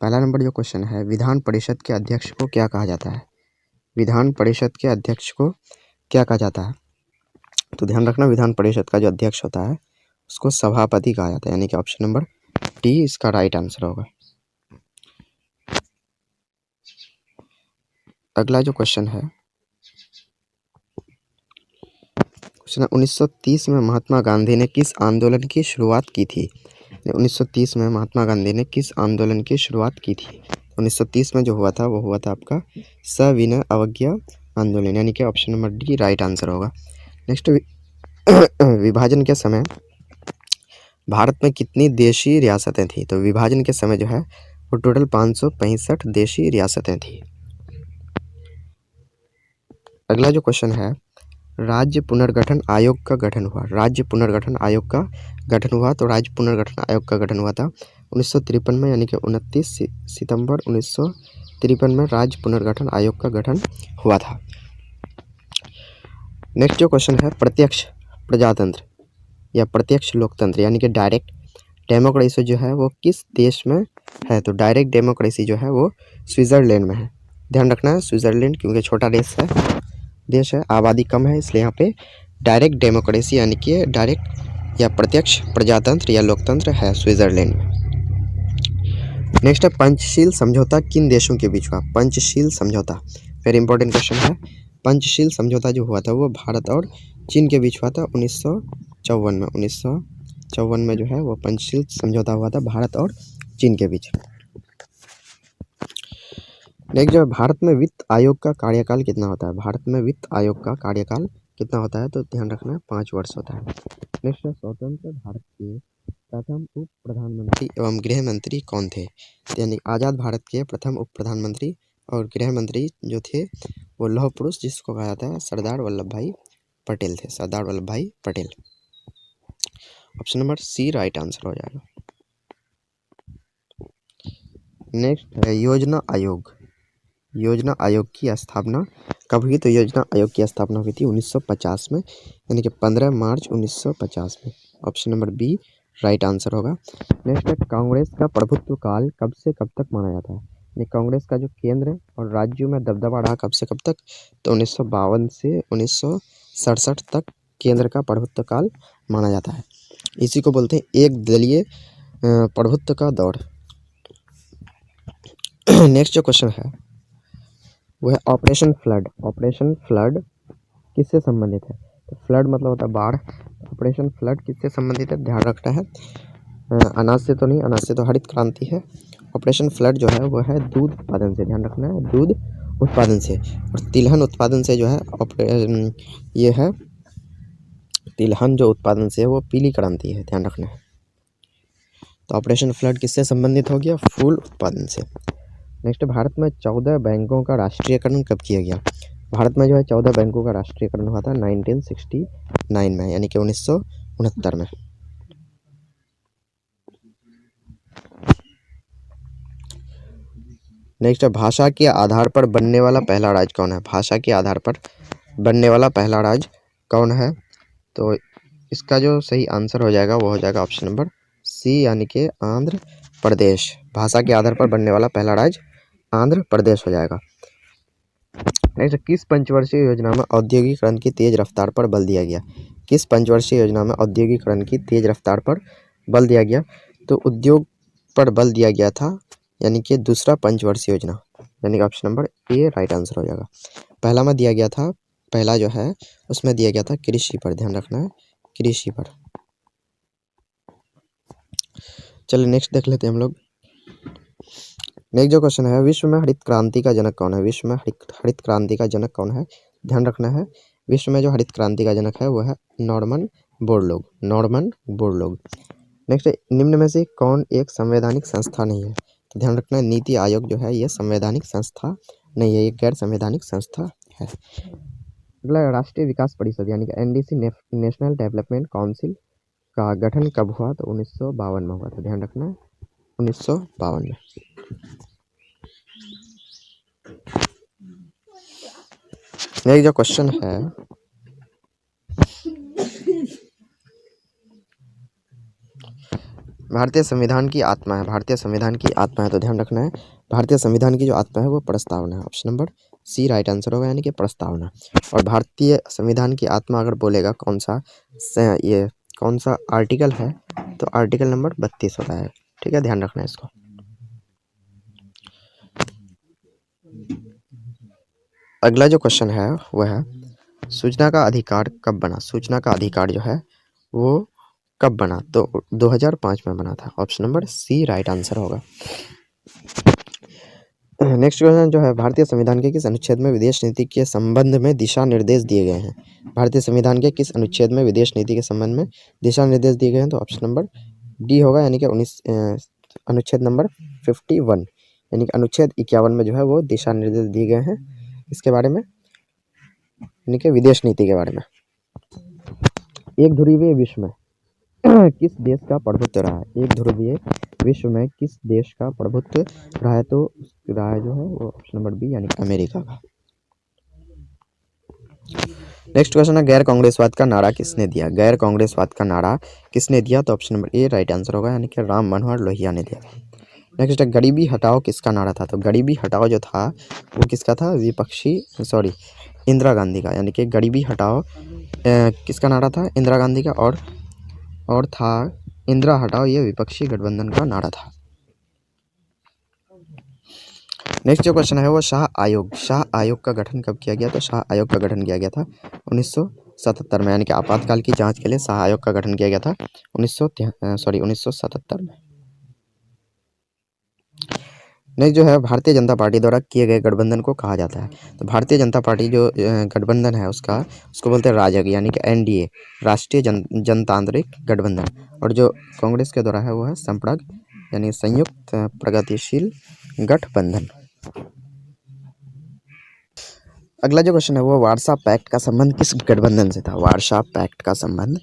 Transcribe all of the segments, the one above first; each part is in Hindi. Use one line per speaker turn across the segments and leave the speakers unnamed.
पहला नंबर जो क्वेश्चन है, विधान परिषद के अध्यक्ष को क्या कहा जाता है? विधान परिषद के अध्यक्ष को क्या कहा जाता है? तो ध्यान रखना, विधान परिषद का जो अध्यक्ष होता है उसको सभापति कहा जाता है, यानी कि ऑप्शन नंबर डी इसका राइट आंसर होगा। अगला जो क्वेश्चन है, क्वेश्चन 1930 में महात्मा गांधी ने किस आंदोलन की शुरुआत की थी? 1930 में महात्मा गांधी ने किस आंदोलन की शुरुआत की थी? 1930 में जो हुआ था वो हुआ था आपका सविनय अवज्ञा आंदोलन, यानी कि option number D right answer होगा। नेक्स्ट, विभाजन के समय भारत में कितनी देशी रियासतें थी? तो विभाजन के समय जो है वो टोटल 565 देशी रियासतें थी। अगला जो क्वेश्चन है, राज्य पुनर्गठन आयोग का गठन हुआ। राज्य पुनर्गठन आयोग का गठन हुआ, तो राज्य पुनर्गठन आयोग का गठन हुआ था 1953 में, यानी कि 29 सितंबर 1953 में राज्य पुनर्गठन आयोग का गठन हुआ था। नेक्स्ट जो क्वेश्चन है, प्रत्यक्ष प्रजातंत्र या प्रत्यक्ष लोकतंत्र यानी कि डायरेक्ट डेमोक्रेसी जो है वो किस देश में है? तो डायरेक्ट डेमोक्रेसी जो है वो स्विट्जरलैंड में है। ध्यान रखना है, स्विट्जरलैंड क्योंकि छोटा देश है, आबादी कम है, इसलिए यहाँ पे डायरेक्ट डेमोक्रेसी यानी कि डायरेक्ट या प्रत्यक्ष प्रजातंत्र या लोकतंत्र है स्विट्जरलैंड में। नेक्स्ट है, पंचशील समझौता किन देशों के बीच हुआ? पंचशील समझौता वेरी इंपॉर्टेंट क्वेश्चन है। पंचशील समझौता जो हुआ था वो भारत और चीन के बीच हुआ था 1954 में। 1954 में जो है वो पंचशील समझौता हुआ था भारत और चीन के बीच। नेक्स्ट जो है, भारत में वित्त आयोग का कार्यकाल कितना होता है? भारत में वित्त आयोग का कार्यकाल कितना होता है? तो ध्यान रखना है 5 वर्ष होता है। नेक्स्ट है, स्वतंत्र भारत के प्रथम उप प्रधानमंत्री एवं गृह मंत्री कौन थे? यानी आज़ाद भारत के प्रथम उप प्रधानमंत्री और गृह मंत्री जो थे वो लौह पुरुष जिसको कहा जाता है सरदार वल्लभ भाई पटेल थे। Sardar Vallabhbhai Patel. Option number C right answer हो जाएगा। नेक्स्ट है, योजना आयोग। योजना आयोग की स्थापना कब हुई? तो योजना आयोग की स्थापना हुई थी 1950 में, यानी कि 15 मार्च 1950 में। Option number B right answer होगा। नेक्स्ट है, कांग्रेस का प्रभुत्व काल कब से कब तक माना जाता है? यानी कांग्रेस का जो केंद्र और राज्यों में दबदबा रहा कब से कब तक? तो 1952 से 1967 तक केंद्र का प्रभुत्व काल माना जाता है। इसी को बोलते हैं एक दलीय प्रभुत्व का दौर। नेक्स्ट जो क्वेश्चन है वो है ऑपरेशन फ्लड। ऑपरेशन फ्लड किससे संबंधित है? तो फ्लड मतलब होता है बाढ़। ऑपरेशन फ्लड किससे संबंधित है? ध्यान रखना है, अनाज से तो नहीं, अनाज से तो हरित क्रांति है। ऑपरेशन फ्लड जो है वो है दूध उत्पादन से। ध्यान रखना है, दूध उत्पादन से। और तिलहन उत्पादन से जो है ये है तिलहन जो उत्पादन से है वो पीली क्रांति है। ध्यान रखना है। तो ऑपरेशन फ्लड किससे संबंधित हो गया? फूल उत्पादन से। नेक्स्ट, भारत में 14 बैंकों का राष्ट्रीयकरण कब किया गया? भारत में जो है 14 बैंकों का राष्ट्रीयकरण हुआ था 1969 में, यानी कि 1969 में। नेक्स्ट है, भाषा के आधार पर बनने वाला पहला राज्य कौन है? भाषा के आधार पर बनने वाला पहला राज्य कौन है? तो इसका जो सही आंसर हो जाएगा वो हो जाएगा ऑप्शन नंबर सी, यानी कि आंध्र प्रदेश। भाषा के आधार पर बनने वाला पहला राज्य आंध्र प्रदेश हो जाएगा। नेक्स्ट, किस पंचवर्षीय योजना में औद्योगिकरण की तेज रफ्तार पर बल दिया गया? किस पंचवर्षीय योजना में औद्योगिकरण की तेज रफ्तार पर बल दिया गया? तो उद्योग पर बल दिया गया था, यानी कि दूसरा पंचवर्षीय योजना, यानी कि option number A right answer हो जाएगा। पहला में दिया गया था, पहला जो है उसमें दिया गया था कृषि पर। ध्यान रखना है, कृषि पर। चलिए नेक्स्ट देख लेते हैं हम लोग। नेक्स्ट जो क्वेश्चन है, विश्व में हरित क्रांति का जनक कौन है? विश्व में हरित क्रांति का जनक कौन है? ध्यान रखना है, विश्व में जो हरित क्रांति का जनक है वो है Norman Borlaug. Norman Borlaug. Next, निम्न में से कौन एक संवैधानिक संस्था नहीं है? तो ध्यान रखना है, नीति आयोग जो है ये संवैधानिक संस्था नहीं है, ये गैर संवैधानिक संस्था है। अगला, राष्ट्रीय विकास परिषद यानी कि एनडीसी नेशनल डेवलपमेंट काउंसिल का गठन कब हुआ? तो 1952 में हुआ था। ध्यान रखना है, 1952 में। नेक्स्ट जो क्वेश्चन है, भारतीय संविधान की आत्मा है, भारतीय संविधान की आत्मा है, तो ध्यान रखना है भारतीय संविधान की जो आत्मा है वो प्रस्तावना है। Option number C right answer होगा, यानी कि प्रस्तावना। और भारतीय संविधान की आत्मा अगर बोलेगा ये कौन सा आर्टिकल है, तो आर्टिकल नंबर 32 होता है। ठीक है, ध्यान रखना है इसको। अगला जो क्वेश्चन है वह है सूचना का अधिकार कब बना। सूचना का अधिकार जो है वो कब बना, तो 2005 में बना था। Option number C right answer होगा। नेक्स्ट क्वेश्चन जो है भारतीय संविधान के किस अनुच्छेद में विदेश नीति के संबंध में दिशा निर्देश दिए गए हैं। भारतीय संविधान के किस अनुच्छेद में विदेश नीति के संबंध में दिशा निर्देश दिए गए हैं, तो ऑप्शन नंबर डी होगा, यानी कि अनुच्छेद नंबर 51, यानी कि अनुच्छेद 51 में जो है वो दिशा निर्देश दिए गए हैं इसके बारे में, यानी कि विदेश नीति के बारे में। एक ध्रुवीय विश्व में किस देश का प्रभुत्व रहा है। एक ध्रुवीय विश्व में किस देश का प्रभुत्व रहा है, तो रहा है जो है वो ऑप्शन नंबर बी, यानी अमेरिका का। नेक्स्ट क्वेश्चन है गैर कांग्रेसवाद का नारा किसने दिया। गैर कांग्रेसवाद का नारा किसने दिया, तो option number A right answer होगा, यानी कि राम मनोहर लोहिया ने दिया। नेक्स्ट है गरीबी हटाओ किसका नारा था। तो गरीबी हटाओ जो था वो किसका था, इंदिरा गांधी का, यानी कि गरीबी हटाओ किसका नारा था, इंदिरा गांधी का। और था इंदिरा हटाओ, ये विपक्षी गठबंधन का नारा था। नेक्स्ट जो क्वेश्चन है वो शाह आयोग का गठन कब किया गया। तो शाह आयोग का गठन किया गया था 1977 में, यानी कि आपातकाल की जांच के लिए शाह आयोग का गठन किया गया था 1977 में। नेक्स्ट जो है भारतीय जनता पार्टी द्वारा किए गए गठबंधन को कहा जाता है। तो भारतीय जनता पार्टी जो गठबंधन है उसको बोलते हैं राजग, यानी कि एनडीए, राष्ट्रीय जनतांत्रिक गठबंधन। और जो कांग्रेस के द्वारा है वो है संप्रग, यानी संयुक्त प्रगतिशील गठबंधन। अगला जो क्वेश्चन है वो वारसा पैक्ट का संबंध किस गठबंधन से था। वारसा पैक्ट का संबंध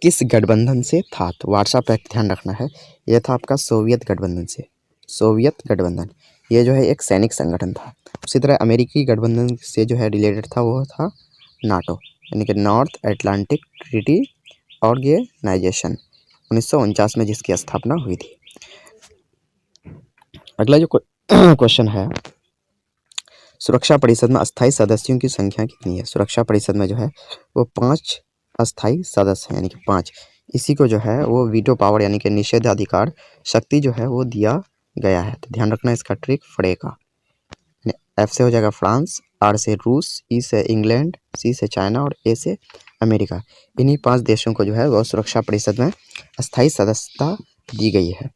किस गठबंधन से था। तो वारसा पैक्ट ध्यान रखना है यह था आपका सोवियत गठबंधन से। सोवियत गठबंधन ये जो है एक सैनिक संगठन था। उसी तरह अमेरिकी गठबंधन से जो है रिलेटेड था वो था नाटो, यानी कि नॉर्थ अटलांटिक ट्रीटी ऑर्गेनाइजेशन, 1949 में जिसकी स्थापना हुई थी। अगला जो क्वेश्चन है सुरक्षा परिषद में अस्थायी सदस्यों की संख्या कितनी है। सुरक्षा परिषद में जो है वो 5 अस्थायी सदस्य हैं, यानी कि 5। इसी को जो है वो वीटो पावर, यानी कि निषेधाधिकार शक्ति जो है वो दिया गया है। तो ध्यान रखना इसका ट्रिक फ्रेका। एफ से हो जाएगा फ्रांस, आर से रूस, ई से इंग्लैंड, सी से चाइना और ए से अमेरिका। इन्हीं 5 देशों को जो है वो सुरक्षा परिषद में अस्थायी सदस्यता दी गई है।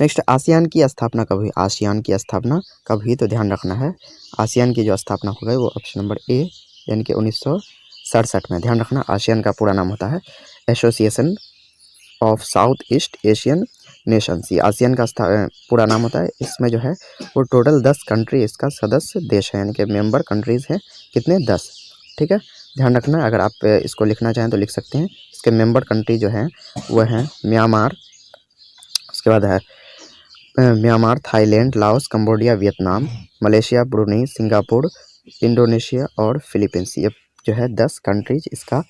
नेक्स्ट आसियान की स्थापना कब हुई। आसियान की स्थापना कब हुई, तो ध्यान रखना है आसियान की जो स्थापना हो गई वो ऑप्शन नंबर ए, यानी कि 1967 में। ध्यान रखना आसियान का पूरा नाम होता है association of south east Asian Nations. ये आसियान का पूरा नाम होता है। इसमें जो है वो टोटल 10 कंट्री इसका सदस्य देश है, यानी कि मेंबर कंट्रीज हैं कितने, 10। ठीक है, ध्यान रखना अगर आप इसको लिखना चाहें तो लिख सकते हैं। इसके मेंबर कंट्री जो हैं वह हैं म्यांमार, उसके बाद है Myanmar, Thailand, Laos, Cambodia, Vietnam, Malaysia, Brunei, Singapore, Indonesia और फिलीपींस। ये जो है 10 कंट्रीज इसका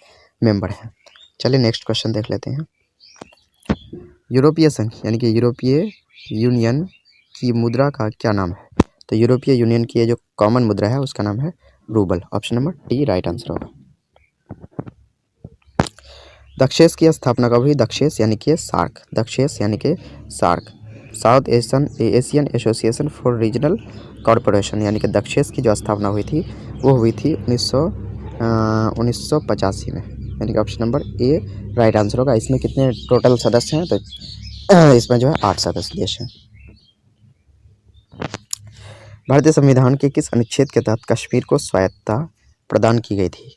मेंबर है। चलिए नेक्स्ट क्वेश्चन देख लेते हैं। यूरोपीय संघ यानी कि यूरोपीय यूनियन की मुद्रा का क्या नाम है। तो यूरोपीय यूनियन की ये जो कॉमन मुद्रा है उसका नाम है rouble. Option number D right answer होगा। दक्षेस की स्थापना कब हुई। दक्षेस यानी कि सार्क, दक्षेस यानी कि SAARC, south Asian association for regional corporation, यानी कि दक्षेस की जो स्थापना हुई थी वो हुई थी 1985 में, यानी कि option number A right answer होगा। इसमें कितने टोटल सदस्य हैं, तो इसमें जो है 8 सदस्य देश हैं। भारतीय संविधान के किस अनुच्छेद के तहत कश्मीर को स्वायत्तता प्रदान की गई थी।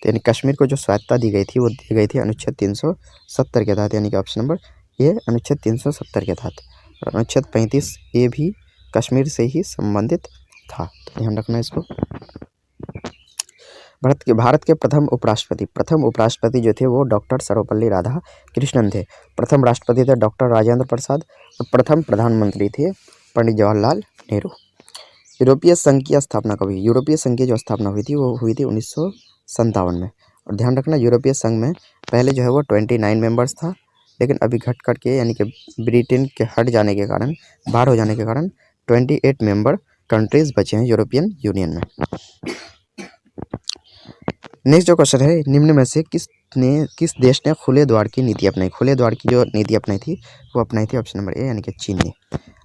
तो यानी कश्मीर को जो स्वायत्तता दी गई थी वो दी गई थी अनुच्छेद 370 के तहत, यानी कि ऑप्शन नंबर ए अनुच्छेद 370 के तहत। और अनुच्छेद 35 ए भी कश्मीर से ही संबंधित था, तो ध्यान रखना इसको। भारत के प्रथम उपराष्ट्रपति जो थे वो डॉक्टर सर्वपल्ली राधाकृष्णन थे। प्रथम राष्ट्रपति थे डॉक्टर राजेंद्र प्रसाद और प्रथम प्रधानमंत्री थे पंडित जवाहरलाल नेहरू। यूरोपीय संघ की स्थापना कब हुई। यूरोपीय संघ की जो स्थापना हुई थी वो हुई थी 1957 में। और ध्यान रखना यूरोपीय संघ में पहले जो है वो 29 मेंबर्स था, लेकिन अभी घट करके यानी कि ब्रिटेन के हट जाने के कारण, बाहर हो जाने के कारण 28 मेंबर कंट्रीज बचे हैं यूरोपियन यूनियन में। नेक्स्ट जो क्वेश्चन है, निम्न में से किस देश ने खुले द्वार की नीति अपनाई? खुले द्वार की जो नीति अपनाई थी वो अपनाई थी ऑप्शन नंबर ए यानी कि चीन ने।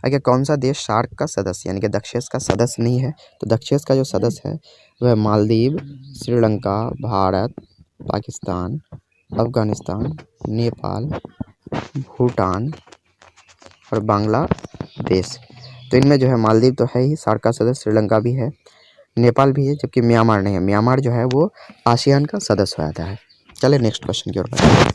आगे कौन सा देश सार्क का सदस्य यानी कि दक्षेश का सदस्य नहीं है? तो दक्षेश का जो सदस्य है वह मालदीव, श्रीलंका, भारत, पाकिस्तान, अफगानिस्तान, नेपाल, भूटान और बांग्लादेश। तो इनमें जो है मालदीव तो है ही सार्क का सदस्य, श्रीलंका भी है, नेपाल भी है, जबकि म्यांमार नहीं है। म्यांमार जो है वो आसियान का सदस्य हो जाता है। चलिए नेक्स्ट क्वेश्चन की ओर बढ़ते हैं।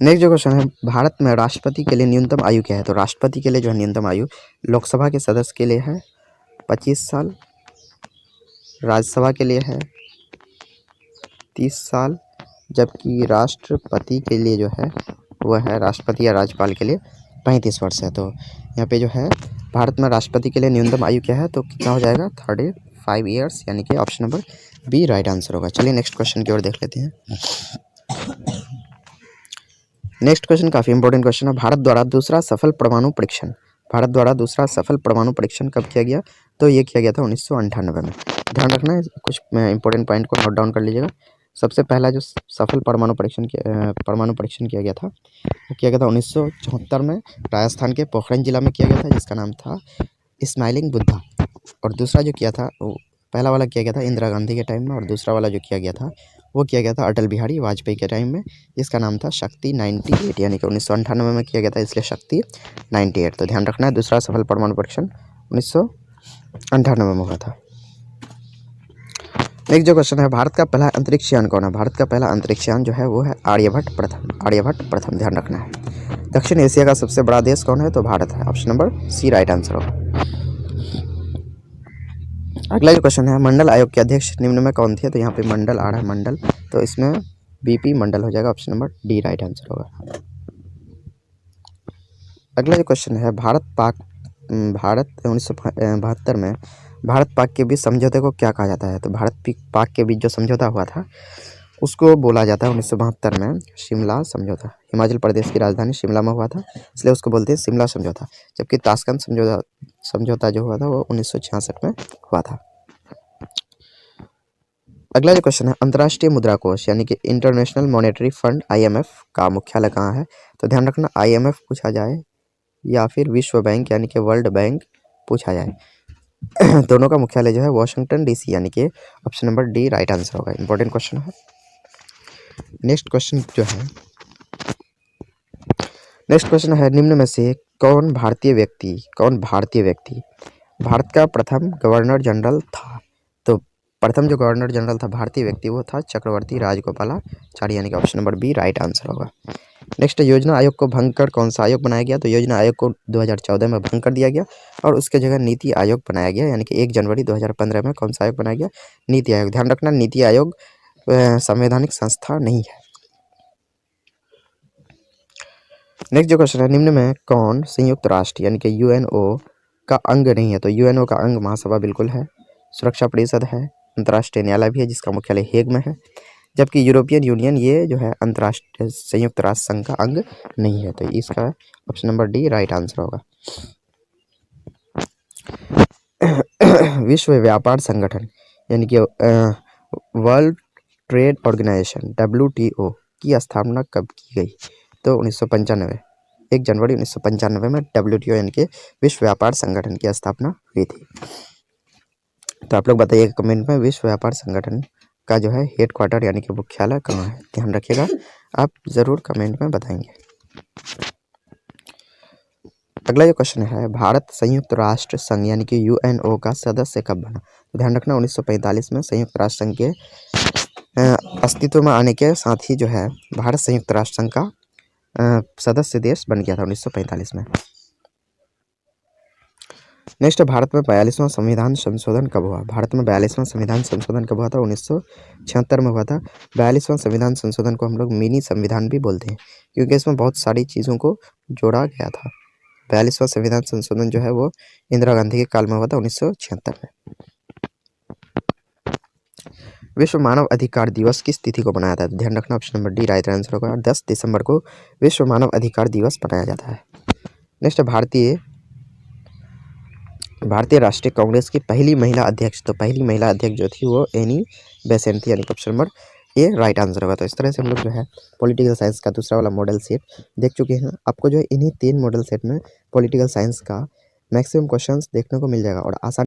नेक्स्ट जो क्वेश्चन है, भारत में राष्ट्रपति के लिए न्यूनतम आयु क्या है? तो राष्ट्रपति के लिए जो है न्यूनतम आयु लोकसभा के सदस्य के लिए है 25 साल, राज्यसभा के लिए है 30 साल, जबकि राष्ट्रपति के लिए जो है वह है राष्ट्रपति या राज्यपाल के लिए 35 वर्ष है। तो यहाँ पे जो है भारत में राष्ट्रपति के लिए न्यूनतम आयु क्या है? तो कितना हो जाएगा? 35 ईयर्स, यानी कि option number B right answer होगा। चलिए नेक्स्ट क्वेश्चन की ओर देख लेते हैं। नेक्स्ट क्वेश्चन काफ़ी इंपॉर्टेंट क्वेश्चन है। भारत द्वारा दूसरा सफल परमाणु परीक्षण कब किया गया? तो ये किया गया था 1998 में। ध्यान रखना है, कुछ इंपॉर्टेंट पॉइंट को नोट डाउन कर लीजिएगा। सबसे पहला जो सफल परमाणु परीक्षण किया गया था वो किया गया था 1974 में, राजस्थान के पोखरण जिला में किया गया था, जिसका नाम था स्माइलिंग बुद्धा। और दूसरा जो किया था वो पहला वाला किया गया था इंदिरा गांधी के टाइम में, और दूसरा वाला जो किया गया था वो किया गया था अटल बिहारी वाजपेयी के टाइम में, जिसका नाम था शक्ति 98, यानी कि 1998 में किया गया था, इसलिए शक्ति 98। तो ध्यान रखना है, दूसरा सफल परमाणु परीक्षण 1998 में हुआ था। नेक्स्ट जो क्वेश्चन है, भारत का पहला अंतरिक्ष यान कौन है? भारत का पहला अंतरिक्ष यान जो है वो है आर्यभट्ट प्रथम। ध्यान रखना है। दक्षिण एशिया का सबसे बड़ा देश कौन है? तो भारत है। Option number C right answer होगा। अगला जो क्वेश्चन है, मंडल आयोग के अध्यक्ष निम्न में कौन थे? तो यहाँ पे मंडल आ रहा है, मंडल, तो इसमें बीपी मंडल हो जाएगा। Option number D right answer होगा। अगला जो क्वेश्चन है, भारत 1972 में भारत पाक के बीच समझौते को क्या कहा जाता है? तो भारत पाक के बीच जो समझौता हुआ था उसको बोला जाता है 1972 में शिमला समझौता। हिमाचल प्रदेश की राजधानी शिमला में हुआ था, इसलिए उसको बोलते हैं शिमला समझौता। जबकि ताशकंद समझौता जो हुआ था वो 1966 में हुआ था। अगला जो क्वेश्चन है, अंतर्राष्ट्रीय मुद्रा कोष यानी कि इंटरनेशनल मॉनेटरी फंड IMF का मुख्यालय कहाँ है? तो ध्यान रखना, IMF पूछा जाए या फिर विश्व बैंक यानी कि वर्ल्ड बैंक पूछा जाए दोनों का मुख्यालय जो है वाशिंगटन DC, यानी कि option number D right answer होगा। इंपॉर्टेंट क्वेश्चन है। नेक्स्ट क्वेश्चन है, निम्न में से कौन भारतीय व्यक्ति भारत का प्रथम गवर्नर जनरल था? तो प्रथम जो गवर्नर जनरल था भारतीय व्यक्ति वो था चक्रवर्ती राजगोपालाचारी, यानी कि option number B right answer होगा। नेक्स्ट, योजना आयोग को भंग कर कौन सा आयोग बनाया गया? तो योजना आयोग को 2014 में भंग कर दिया गया और उसके जगह नीति आयोग बनाया गया, यानी कि 1 जनवरी 2015 में कौन सा आयोग बनाया गया? नीति आयोग। ध्यान रखना, नीति आयोग संवैधानिक संस्था नहीं है। नेक्स्ट जो क्वेश्चन है, निम्न में कौन संयुक्त राष्ट्र यानी कि UNO का अंग नहीं है? तो UNO का अंग महासभा बिल्कुल है, सुरक्षा परिषद है, अंतर्राष्ट्रीय न्यायालय भी है जिसका मुख्यालय हेग में है, जबकि यूरोपियन यूनियन ये जो है अंतर्राष्ट्रीय संयुक्त राष्ट्र संघ का अंग नहीं है। तो इसका option number D right answer होगा। विश्व व्यापार संगठन यानी कि वर्ल्ड ट्रेड ऑर्गेनाइजेशन WTO की स्थापना कब की गई? तो 1995, 1 जनवरी 1995 में WTO यानी कि विश्व व्यापार संगठन की स्थापना हुई थी। तो आप लोग बताइए कमेंट में विश्व व्यापार संगठन का जो है हेड क्वार्टर यानी कि मुख्यालय कहाँ है? ध्यान रखिएगा, आप ज़रूर कमेंट में बताएंगे। अगला जो क्वेश्चन है, भारत संयुक्त राष्ट्र संघ यानी कि UNO का सदस्य कब बना? ध्यान रखना, 1945 में संयुक्त राष्ट्र संघ के अस्तित्व में आने के साथ ही जो है भारत संयुक्त राष्ट्र संघ का सदस्य देश बन गया था 1945 में। नेक्स्ट, भारत में 42वां संविधान संशोधन कब हुआ? भारत में 42वां संविधान संशोधन कब हुआ था? 1976 में हुआ था। 42वां संविधान संशोधन को हम लोग मिनी संविधान भी बोलते हैं क्योंकि इसमें बहुत सारी चीज़ों को जोड़ा गया था। 42वां संविधान संशोधन जो है वो इंदिरा गांधी के काल में हुआ था 1976 में। विश्व मानव अधिकार दिवस किस तिथि को मनाया जाता है? ध्यान रखना, option number D right answer होगा। 10 दिसंबर को विश्व मानव अधिकार दिवस मनाया जाता है। नेक्स्ट, भारतीय राष्ट्रीय कांग्रेस की पहली महिला अध्यक्ष, तो पहली महिला अध्यक्ष जो थी वो एनी बेसेंट थी, यानी कि option number A right answer होगा। तो इस तरह से हम लोग जो है पॉलिटिकल साइंस का दूसरा वाला मॉडल सेट देख चुके हैं। आपको जो है इन्हीं 3 मॉडल सेट में पॉलिटिकल साइंस का मैक्सिमम क्वेश्चंस देखने को मिल जाएगा और आसान